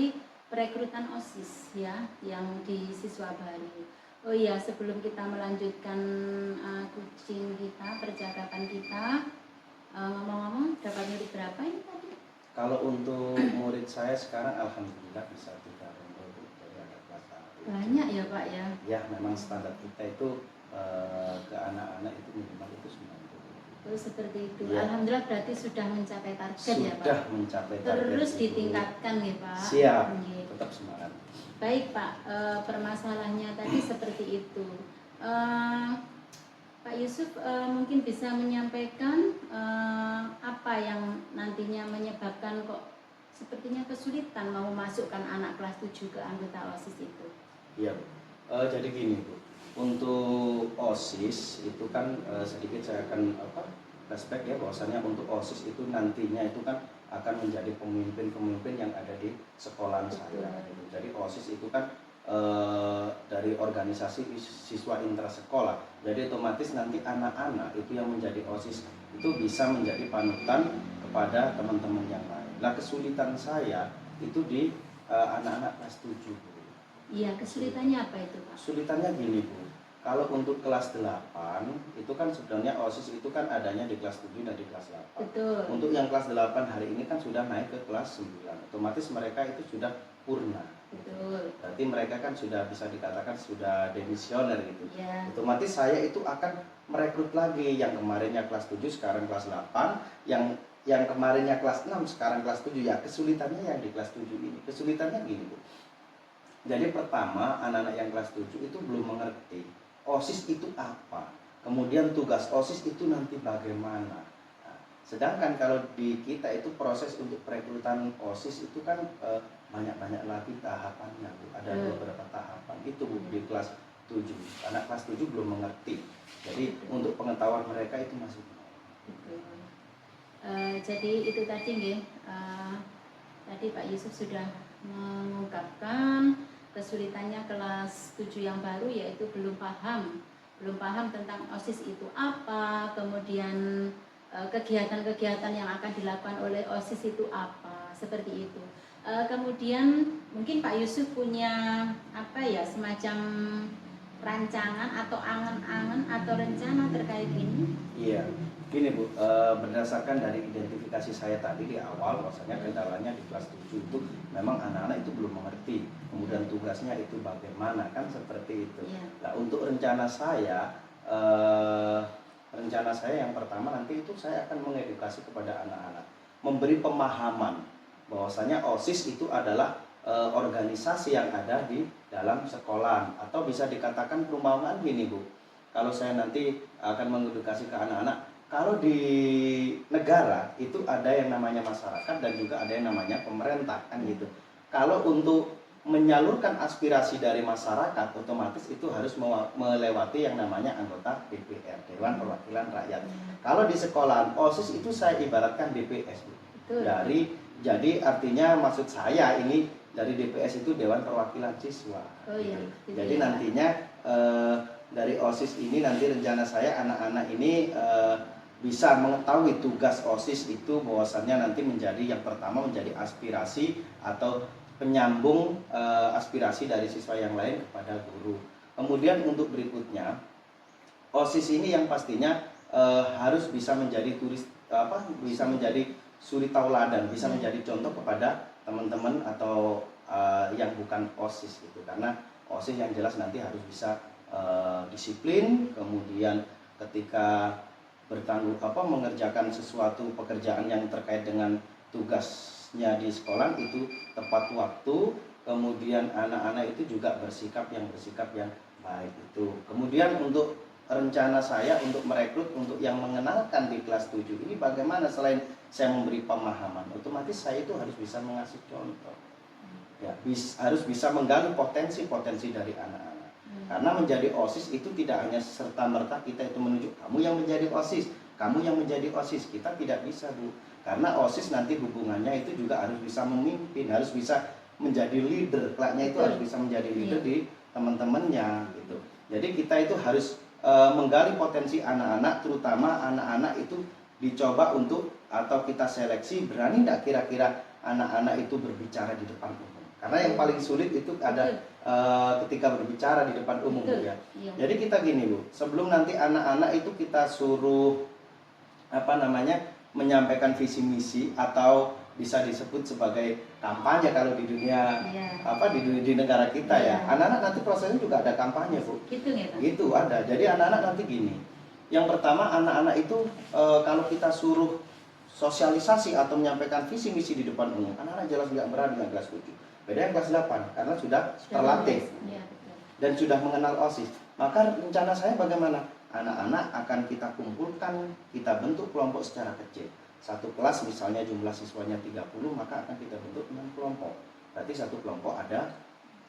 C: perekrutan OSIS ya, yang di siswa baru. Oh iya, sebelum kita melanjutkan coaching kita, percakapan kita, ngomong-ngomong dapat murid berapa ini tadi?
A: Kalau untuk murid saya sekarang alhamdulillah bisa 3 rombel dari ada kelas 1.
C: Banyak ya Pak ya?
A: Ya, memang standar kita itu ke anak-anak itu minimal itu 90.
C: Oh seperti itu.
A: Ya.
C: Alhamdulillah berarti sudah mencapai target ya Pak?
A: Sudah mencapai target.
C: Terus
A: itu.
C: ditingkatkan ya Pak?
A: Siap,
C: Nggih.
A: tetap semangat.
C: Baik Pak, permasalahannya tadi seperti itu. Pak Yusuf mungkin bisa menyampaikan apa yang nantinya menyebabkan kok sepertinya kesulitan mau masukkan anak kelas 7 ke anggota OSIS itu.
A: Iya Bu. Jadi gini Bu, untuk OSIS itu kan sedikit saya akan flashback ya, bahwasanya untuk OSIS itu nantinya itu kan akan menjadi pemimpin-pemimpin yang ada di sekolahan saya. Jadi OSIS itu kan dari organisasi siswa intrasekolah. Jadi otomatis nanti anak-anak itu yang menjadi OSIS itu bisa menjadi panutan kepada teman-teman yang lain. Nah, kesulitan saya itu di anak-anak kelas 7 Bu.
C: Iya, kesulitannya apa itu Pak?
A: Kesulitannya gini Bu. Kalau untuk kelas 8 itu kan sebenarnya OSIS itu kan adanya di kelas 7 dan di kelas 8.
C: Betul.
A: Untuk yang kelas 8 hari ini kan sudah naik ke kelas 9. Otomatis mereka itu sudah purna.
C: Betul.
A: Berarti mereka kan sudah bisa dikatakan sudah demisioner gitu.
C: Ya.
A: Otomatis saya itu akan merekrut lagi yang kemarinnya kelas 7 sekarang kelas 8, yang kemarinnya kelas 6 sekarang kelas 7 ya. Kesulitannya yang di kelas 7 ini. Kesulitannya gini Bu. Jadi pertama anak-anak yang kelas 7 itu belum mengerti OSIS itu apa. Kemudian tugas OSIS itu nanti bagaimana. Nah, sedangkan kalau di kita itu proses untuk perekrutan OSIS itu kan banyak-banyak lagi tahapannya Bu. Ada beberapa tahapan itu Bu di kelas 7. Anak kelas 7 belum mengerti. Jadi untuk pengetahuan mereka itu masih
C: Betul. Jadi itu tadi nggih. Tadi Pak Yusuf sudah mengungkapkan kesulitannya kelas 7 yang baru, yaitu belum paham tentang OSIS itu apa, kemudian kegiatan-kegiatan yang akan dilakukan oleh OSIS itu apa, seperti itu. Kemudian mungkin Pak Yusuf punya semacam rancangan atau angan-angan atau rencana terkait ini?
A: Iya, gini Bu, berdasarkan dari identifikasi saya tadi di awal, bahwasanya kendalanya di kelas 7 itu memang anak-anak itu belum mengerti, kemudian tugasnya itu bagaimana, kan seperti itu.
C: Iya.
A: Nah, untuk rencana saya rencana saya yang pertama nanti itu saya akan mengedukasi kepada anak-anak, memberi pemahaman bahwasanya OSIS itu adalah organisasi yang ada di dalam sekolah, atau bisa dikatakan perumpamaan gini Bu, kalau saya nanti akan mengedukasi ke anak-anak, kalau di negara itu ada yang namanya masyarakat dan juga ada yang namanya pemerintah kan gitu. Kalau untuk menyalurkan aspirasi dari masyarakat, otomatis itu harus melewati yang namanya anggota DPR, Dewan Perwakilan Rakyat. Kalau di sekolah OSIS itu saya ibaratkan DPS,
C: Betul.
A: jadi artinya maksud saya ini dari DPS itu Dewan Perwakilan Siswa.
C: Oh iya.
A: Jadi nantinya dari OSIS ini nanti rencana saya anak-anak ini bisa mengetahui tugas OSIS itu bahwasannya nanti menjadi yang pertama menjadi aspirasi atau penyambung aspirasi dari siswa yang lain kepada guru. Kemudian untuk berikutnya OSIS ini yang pastinya harus bisa menjadi bisa menjadi suri tauladan, bisa menjadi contoh kepada teman-teman atau yang bukan OSIS gitu. Karena OSIS yang jelas nanti harus bisa disiplin, kemudian ketika mengerjakan sesuatu pekerjaan yang terkait dengan tugasnya di sekolah itu tepat waktu, kemudian anak-anak itu juga bersikap yang baik itu. Kemudian untuk rencana saya untuk merekrut untuk yang mengenalkan di kelas 7 ini bagaimana, selain saya memberi pemahaman, otomatis saya itu harus bisa mengasih contoh. Ya, harus bisa menggali potensi-potensi dari anak-anak. Karena menjadi OSIS itu tidak hanya serta-merta kita itu menunjuk kamu yang menjadi OSIS, kamu yang menjadi OSIS. Kita tidak bisa Bu. Karena OSIS nanti hubungannya itu juga harus bisa memimpin, harus bisa menjadi leader. Kelaknya itu harus bisa menjadi leader di teman-temannya gitu. Jadi kita itu harus menggali potensi anak-anak, terutama anak-anak itu dicoba untuk atau kita seleksi berani tidak kira-kira anak-anak itu berbicara di depan umum. Karena yang paling sulit itu ada ketika berbicara di depan umum ya. Jadi kita gini Bu, sebelum nanti anak-anak itu kita suruh menyampaikan visi misi atau bisa disebut sebagai kampanye kalau di dunia di negara kita ya. Anak-anak nanti prosesnya juga ada kampanye Bu.
C: Gitu ya Pak?
A: Gitu ada. Jadi anak-anak nanti gini. Yang pertama anak-anak itu kalau kita suruh sosialisasi atau menyampaikan visi misi di depan umum, anak-anak jelas nggak berani dengan kelas 7. Beda yang kelas 8 karena sudah terlatih dan sudah mengenal OSIS. Maka rencana saya bagaimana? Anak-anak akan kita kumpulkan, kita bentuk kelompok secara kecil. Satu kelas misalnya jumlah siswanya 30, maka akan kita bentuk 6 kelompok. Berarti satu kelompok ada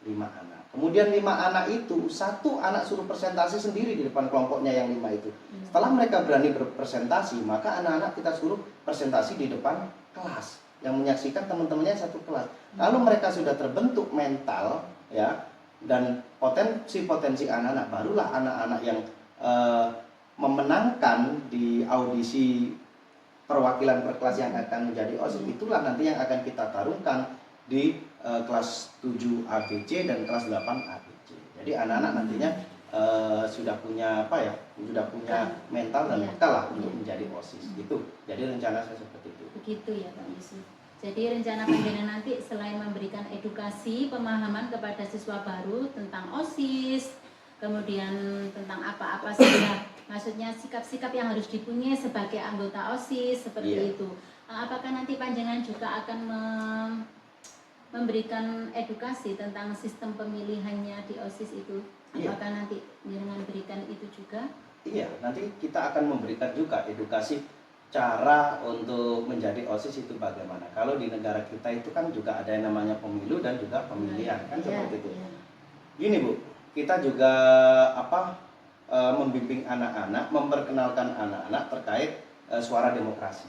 A: 5 anak. Kemudian 5 anak itu, satu anak suruh presentasi sendiri di depan kelompoknya yang 5 itu. Setelah mereka berani berpresentasi, maka anak-anak kita suruh presentasi di depan kelas. Yang menyaksikan teman-temannya satu kelas. Lalu mereka sudah terbentuk mental ya, dan potensi anak-anak, barulah anak-anak yang memenangkan di audisi perwakilan per kelas yang akan menjadi OSIS, itulah nanti yang akan kita tarungkan di kelas 7 ABC dan kelas 8 ABC. Jadi anak-anak nantinya sudah punya sudah punya mental dan bekal lah untuk menjadi OSIS gitu. Jadi rencana saya seperti itu.
C: Begitu ya Pak Yusuf. Jadi rencana panjenengan nanti selain memberikan edukasi, pemahaman kepada siswa baru tentang OSIS, kemudian tentang apa-apa saja, maksudnya sikap-sikap yang harus dipunyai sebagai anggota OSIS seperti itu. Apakah nanti panjenengan juga akan memberikan edukasi tentang sistem pemilihannya di OSIS itu? Apakah nanti panjenengan berikan itu juga?
A: Iya, nanti kita akan memberikan juga edukasi cara untuk menjadi OSIS itu bagaimana. Kalau di negara kita itu kan juga ada yang namanya pemilu dan juga pemilihan kan seperti itu. Gini Bu, kita juga membimbing anak-anak, memperkenalkan anak-anak terkait suara demokrasi.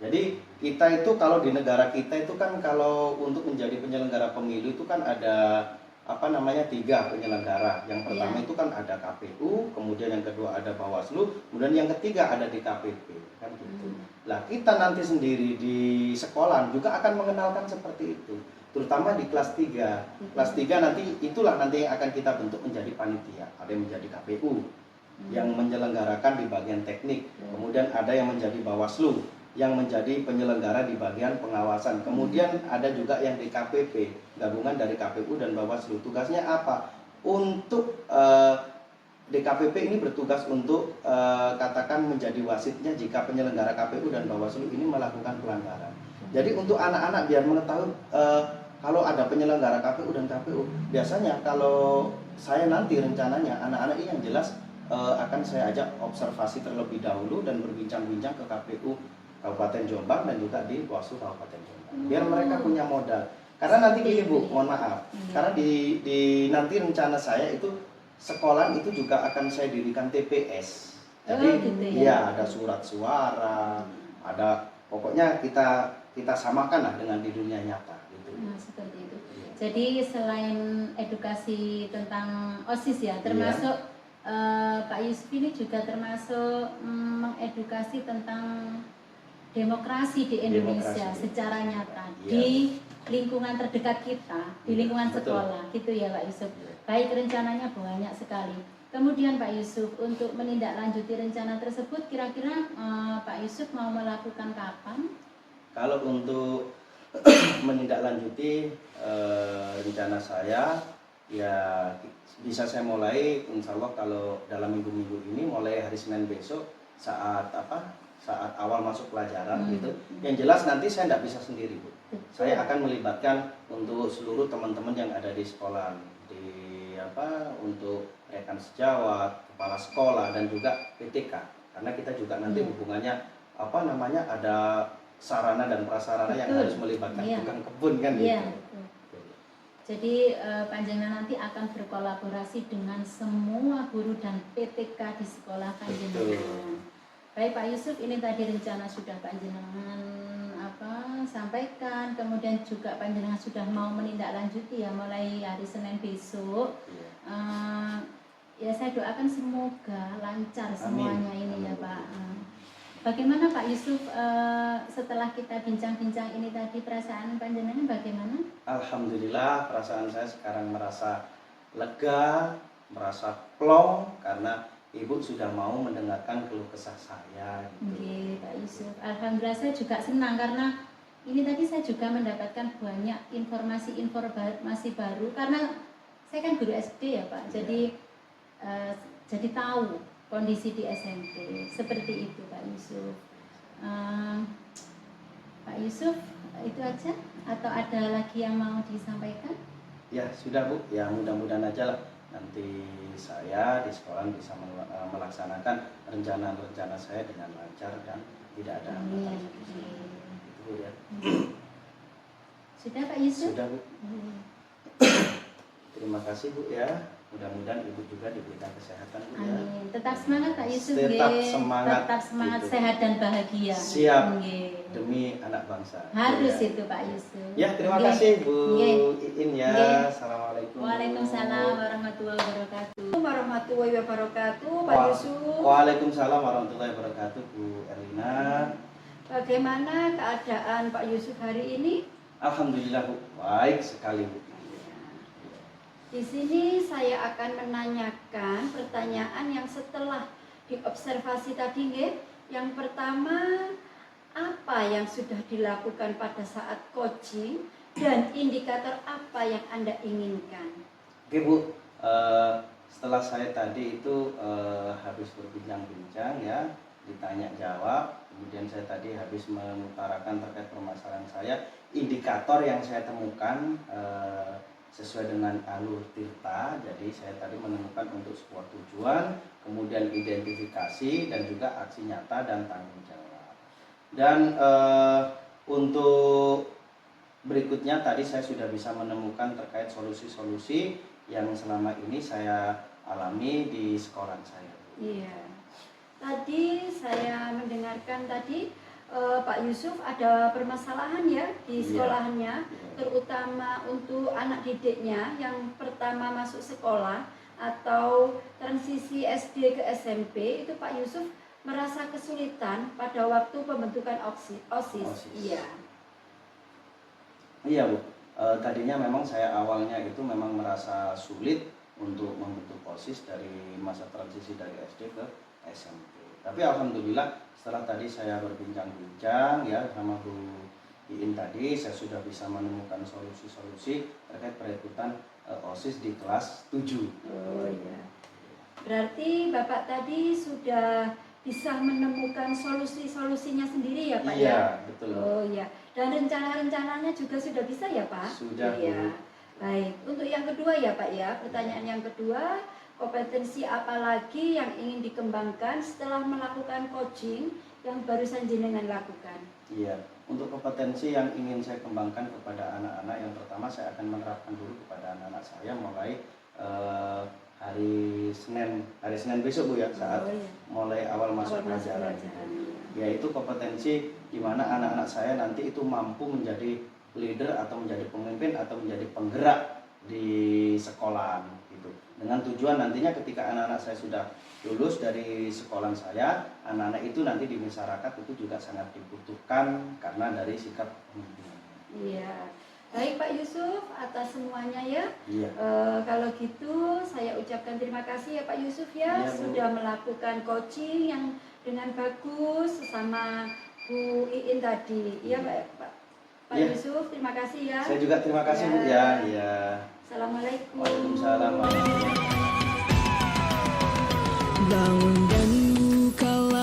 A: Jadi kita itu kalau di negara kita itu kan kalau untuk menjadi penyelenggara pemilu itu kan ada 3 penyelenggara. Yang pertama itu kan ada KPU, kemudian yang kedua ada Bawaslu, kemudian yang ketiga ada DKPP kan gitu. Lah kita nanti sendiri di sekolah juga akan mengenalkan seperti itu. Terutama di kelas 3. Kelas 3 nanti itulah nanti yang akan kita bentuk menjadi panitia. Ada yang menjadi KPU yang menyelenggarakan di bagian teknik. Kemudian ada yang menjadi Bawaslu yang menjadi penyelenggara di bagian pengawasan. Kemudian ada juga yang di KPP, gabungan dari KPU dan Bawaslu. Tugasnya apa? Untuk DKPP ini bertugas untuk katakan menjadi wasitnya jika penyelenggara KPU dan Bawaslu ini melakukan pelanggaran. Jadi untuk anak-anak biar mengetahui kalau ada penyelenggara KPU dan KPU, biasanya kalau saya nanti rencananya anak-anak ini yang jelas akan saya ajak observasi terlebih dahulu dan berbincang-bincang ke KPU Kabupaten Jombang dan juga di Bawaslu Kabupaten Jombang. Biar mereka punya modal. Karena nanti gini Bu, mohon maaf. Karena di nanti rencana saya itu sekolah itu juga akan saya dirikan TPS. Jadi
C: gitu
A: ya ada surat suara, ada pokoknya kita samakan lah dengan di dunia nyata gitu.
C: Nah, seperti itu. Jadi selain edukasi tentang OSIS ya, termasuk Pak Yusuf ini juga termasuk mengedukasi tentang demokrasi di Indonesia secara nyata di lingkungan terdekat kita, di lingkungan sekolah, gitu ya Pak Yusuf. Baik, rencananya banyak sekali. Kemudian Pak Yusuf, untuk menindaklanjuti rencana tersebut, kira-kira Pak Yusuf mau melakukan kapan?
A: Kalau untuk menindaklanjuti rencana saya, ya bisa saya mulai, insya Allah kalau dalam minggu-minggu ini, mulai hari Senin besok saat awal masuk pelajaran gitu. Yang jelas nanti saya tidak bisa sendiri Bu. Saya akan melibatkan untuk seluruh teman-teman yang ada di sekolah, untuk rekan sejawat, kepala sekolah dan juga PTK. Karena kita juga nanti hubungannya ada sarana dan prasarana yang harus melibatkan tukang kebun kan gitu.
C: Jadi Panjenengan nanti akan berkolaborasi dengan semua guru dan PTK di sekolah Panjenengan. Baik Pak Yusuf, ini tadi rencana sudah Panjenengan sampaikan, kemudian juga Panjenengan sudah mau menindaklanjuti ya mulai hari Senin besok. Ya saya doakan semoga lancar semuanya. Amin. Ini ya Pak. Bagaimana Pak Yusuf setelah kita bincang-bincang ini tadi, perasaan Panjenengan bagaimana?
A: Alhamdulillah, perasaan saya sekarang merasa lega, merasa plong karena Ibu sudah mau mendengarkan keluh kesah saya gitu.
C: Oke, Pak Yusuf. Alhamdulillah saya juga senang karena ini tadi saya juga mendapatkan banyak informasi baru karena saya kan guru SD ya Pak. Jadi tahu kondisi di SMP. Seperti itu Pak Yusuf. Pak Yusuf, itu aja atau ada lagi yang mau disampaikan?
A: Ya, sudah Bu. Ya, mudah-mudahan aja lah nanti saya di sekolah bisa melaksanakan rencana-rencana saya dengan lancar dan tidak ada hambatan. Itu ya.
C: Sudah Pak Yusuf?
A: Sudah Bu. Terima kasih Bu ya. Mudah-mudahan Ibu juga diberikan kesehatan Bu ya.
C: Amin. Tetap semangat Pak Yusuf.
A: Tetap semangat.
C: Tetap semangat gitu. Sehat dan bahagia.
A: Siap. Demi anak bangsa.
C: Harus ya. Itu Pak Yusuf.
A: Ya, terima kasih Bu Iin ya. Assalamualaikum.
C: Waalaikumsalam warahmatullahi wabarakatuh.
B: Warahmatullahi wabarakatuh, Pak Yusuf.
A: Waalaikumsalam warahmatullahi wabarakatuh, Bu Erlina.
B: Bagaimana keadaan Pak Yusuf hari ini?
A: Alhamdulillah Bu, baik sekali Bu.
B: Di sini saya akan menanyakan pertanyaan yang setelah diobservasi tadi, yang pertama, apa yang sudah dilakukan pada saat coaching dan indikator apa yang Anda inginkan?
A: Oke Bu, setelah saya tadi itu habis berbincang-bincang ya, ditanya jawab, kemudian saya tadi habis mengutarakan terkait permasalahan saya, indikator yang saya temukan sesuai dengan alur Tirta. Jadi saya tadi menemukan untuk sebuah tujuan, kemudian identifikasi dan juga aksi nyata dan tanggung jawab. Dan untuk berikutnya tadi saya sudah bisa menemukan terkait solusi-solusi yang selama ini saya alami di sekolah saya.
B: Iya. Tadi saya mendengarkan Pak Yusuf ada permasalahan ya di sekolahannya, terutama untuk anak didiknya yang pertama masuk sekolah atau transisi SD ke SMP, itu Pak Yusuf merasa kesulitan pada waktu pembentukan OSIS. Iya.
A: Iya Bu, tadinya memang saya awalnya itu memang merasa sulit untuk membentuk OSIS dari masa transisi dari SD ke SMP. Tapi alhamdulillah setelah tadi saya berbincang-bincang ya sama Bu Iin tadi, saya sudah bisa menemukan solusi-solusi terkait perekrutan OSIS di kelas 7.
B: Oh iya. Berarti Bapak tadi sudah bisa menemukan solusi-solusinya sendiri ya Pak ya?
A: Iya, betul.
B: Oh iya. Dan rencana-rencananya juga sudah bisa ya Pak?
A: Sudah,
B: Iya.
A: Bu.
B: Baik. Untuk yang kedua ya Pak ya, pertanyaan yang kedua, kompetensi apa lagi yang ingin dikembangkan setelah melakukan coaching yang barusan jenengan lakukan?
A: Iya, untuk kompetensi yang ingin saya kembangkan kepada anak-anak, yang pertama saya akan menerapkan dulu kepada anak-anak saya mulai hari Senin besok Bu ya, saat
B: Oh, iya.
A: mulai awal masuk pelajaran. Yaitu kompetensi di mana anak-anak saya nanti itu mampu menjadi leader atau menjadi pemimpin atau menjadi penggerak di sekolah gitu. Dengan tujuan nantinya ketika anak-anak saya sudah lulus dari sekolah saya, anak-anak itu nanti di masyarakat itu juga sangat dibutuhkan karena dari sikap pemimpin.
B: Iya. Baik Pak Yusuf, atas semuanya ya.
A: Iya.
B: Kalau gitu saya ucapkan terima kasih ya Pak Yusuf ya,
A: Iya, Bu.
B: sudah melakukan coaching yang dengan bagus sama Bu Iin tadi. Iya Pak
A: Iya.
B: Yusuf, terima kasih ya.
A: Saya juga terima kasih Bu
B: Ya.
A: ya. Iya.
B: Assalamualaikum.
A: Waalaikumsalam warahmatullahi wabarakatuh.
D: Bangun